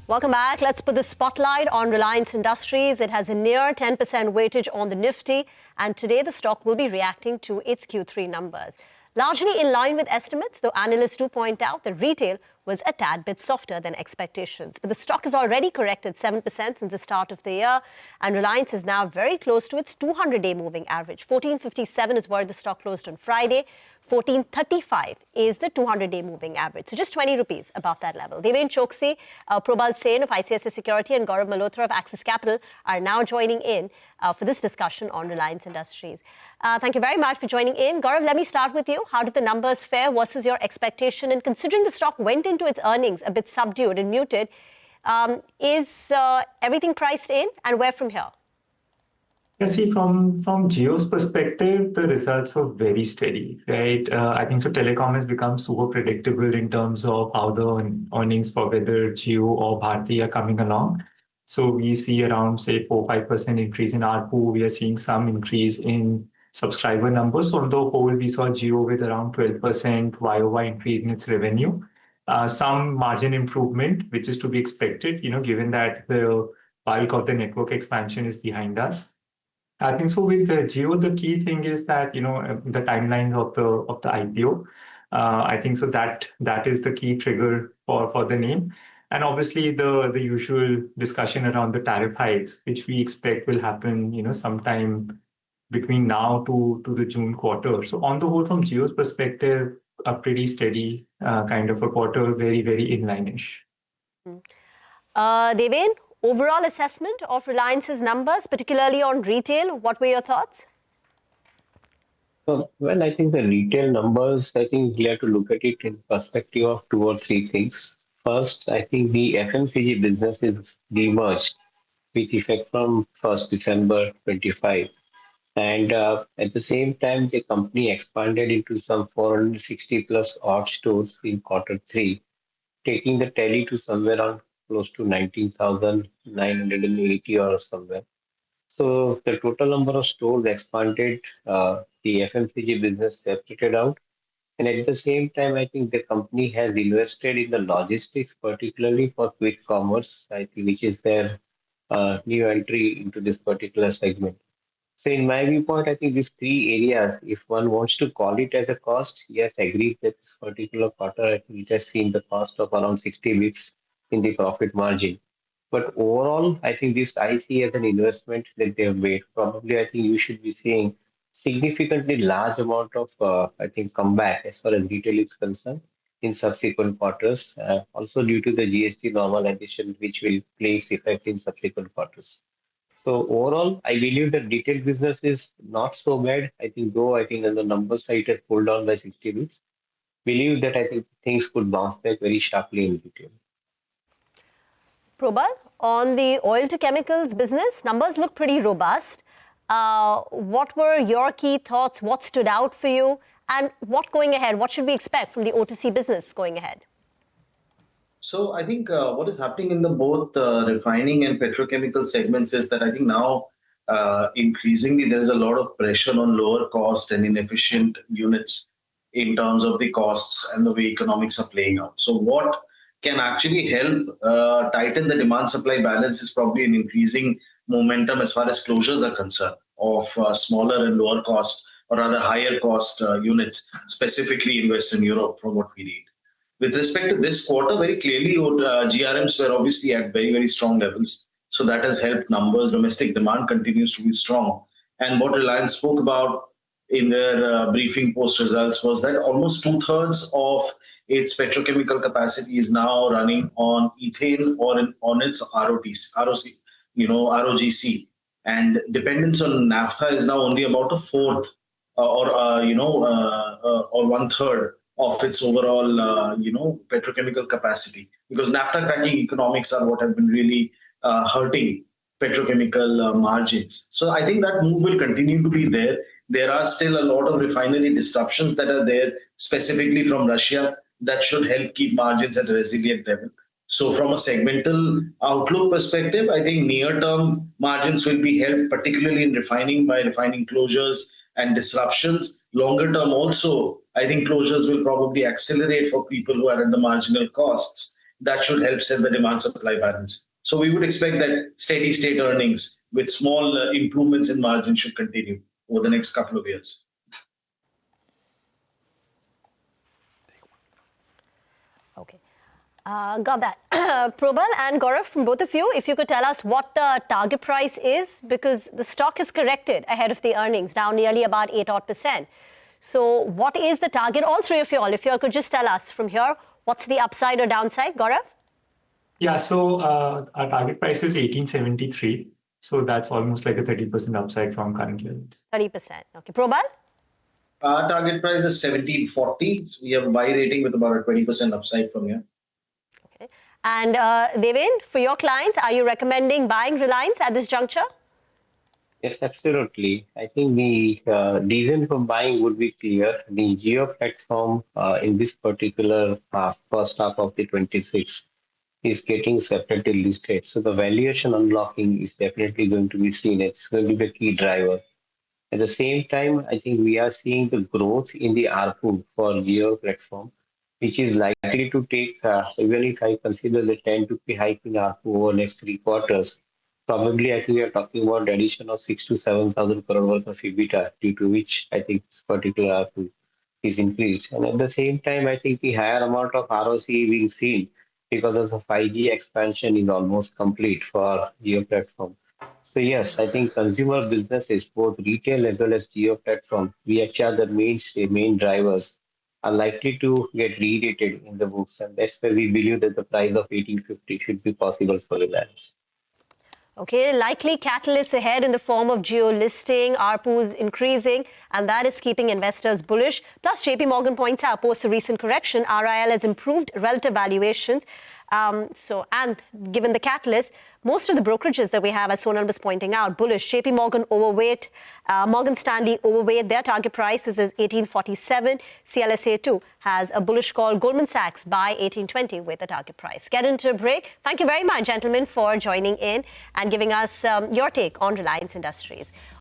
Welcome back. Let's put the spotlight on Reliance Industries. It has a near 10% weightage on the Nifty, and today the stock will be reacting to its Q3 numbers. Largely in line with estimates, though analysts do point out that retail was a tad bit softer than expectations. But the stock has already corrected 7% since the start of the year, and Reliance is now very close to its 200-day moving average. 1457 is where the stock closed on Friday. 1435 is the 200-day moving average. So just 20 rupees above that level. Deven, Choksey, Probal of ICICI Securities and Gaurav Malhotra of Axis Capital are now joining in for this discussion on Reliance Industries. Thank you very much for joining in. Gaurav, let me start with you. How did the numbers fare? What is your expectation? And considering the stock went into its earnings a bit subdued and muted, is everything priced in, and where from here? Yeah, see, from Jio's perspective, the results were very steady, right? I think so. Telecom has become super predictable in terms of how the earnings for whether Jio or Bharti are coming along. So we see around, say, 4-5% increase in ARPU. We are seeing some increase in subscriber numbers. So on the whole, we saw Jio with around 12% YOY increase in its revenue. Some margin improvement, which is to be expected, given that the bulk of the network expansion is behind us. I think so. With the Jio, the key thing is that the timelines of the IPO. I think so that is the key trigger for the name, and obviously the usual discussion around the tariff hikes, which we expect will happen sometime between now to the June quarter. So on the whole, from Jio's perspective, a pretty steady kind of a quarter, very very inline-ish. Deven, overall assessment of Reliance's numbers, particularly on retail, what were your thoughts? Well, I think the retail numbers, I think we have to look at it in perspective of 2 or 3 things. First, I think the FMCG business is demerged with effect from 1st December 25. And at the same time, the company expanded into some 460 plus odd stores in Q3, taking the tally to somewhere around close to 19,980 or somewhere. So the total number of stores expanded, the FMCG business separated out. And at the same time, I think the company has invested in the logistics, particularly for quick commerce, I think, which is their new entry into this particular segment. So in my viewpoint, I think these 3 areas, if one wants to call it as a cost, yes, agreed that this particular quarter, I think it has seen the cost of around 60 bps in the profit margin. But overall, I think this I see as an investment that they have made. Probably, I think you should be seeing significantly large amount of, I think, comeback as far as retail is concerned in subsequent quarters, also due to the GST normalization, which will place its effect in subsequent quarters. So overall, I believe that retail business is not so bad. I think on the number side it has pulled down by 60 bps. Believe that I think things could bounce back very sharply in retail. Probal, on the oil to chemicals business, numbers look pretty robust. What were your key thoughts? What stood out for you? And what going ahead? What should we expect from the O2C business going ahead? So I think what is happening in the both refining and petrochemical segments is that I think now increasingly there's a lot of pressure on lower cost and inefficient units in terms of the costs and the way economics are playing out. So what can actually help tighten the demand-supply balance is probably an increasing momentum as far as closures are concerned of smaller and lower cost, or rather higher cost units, specifically in Western Europe, from what we read. With respect to this quarter, very clearly, GRMs were obviously at very, very strong levels. So that has helped numbers. Domestic demand continues to be strong. And what Reliance spoke about in their briefing post results was that almost 2/3 of its petrochemical capacity is now running on ethane or on its ROGC. And dependence on naphtha is now only about 1/4 or 1/3 of its overall, petrochemical capacity, because naphtha cracking economics are what have been really hurting petrochemical margins. So I think that move will continue to be there. There are still a lot of refinery disruptions that are there, specifically from Russia, that should help keep margins at a resilient level. So from a segmental outlook perspective, I think near-term margins will be helped, particularly in refining, by refining closures and disruptions. Longer term also, I think closures will probably accelerate for people who are at the marginal costs. that should help set the demand-supply balance. So we would expect that steady state earnings with small improvements in margin should continue over the next couple of years. Okay. Got that. Probal and Gaurav, from both of you, if you could tell us what the target price is, because the stock has corrected ahead of the earnings, down nearly about 8%. So what is the target? All three of you all, if you all could just tell us from here, what's the upside or downside? Gaurav? Yeah, so our target price is 1873. So that's almost like a 30% upside from current levels. 30%. Okay. Probal? Our target price is 1740. So we have a buy rating with about a 20% upside from here. Okay. And Deven, for your clients, are you recommending buying Reliance at this juncture? Yes, absolutely. I think the reason for buying would be clear. The Jio platform in this particular first half of the 26 is getting separately listed. So the valuation unlocking is definitely going to be seen. It's going to be a key driver. At the same time, I think we are seeing the growth in the ARPU for Jio platform, which is likely to take, even if I consider the 10 rupee hike in ARPU over next 3 quarters, probably I think we are talking about the addition of 6 to 7,000 crore worth of EBITDA, due to which I think this particular ARPU is increased. And at the same time, I think the higher amount of ROC being seen because of the 5G expansion is almost complete for Jio platform. So yes, I think consumer businesses, both retail as well as Geo platform, which are the main drivers, are likely to get re-rated in the books, and that's where we believe that the price of 1850 should be possible for Reliance. Okay, likely catalysts ahead in the form of Jio listing, ARPUs increasing, and that is keeping investors bullish. Plus, JP Morgan points out, post the recent correction, RIL has improved relative valuations. And given the catalyst, most of the brokerages that we have, as Sonal was pointing out, bullish. JP Morgan overweight, Morgan Stanley overweight. Their target price is 1847. CLSA 2 has a bullish call. Goldman Sachs buy 1820 with a target price. Get into a break. Thank you very much, gentlemen, for joining in and giving us your take on Reliance Industries.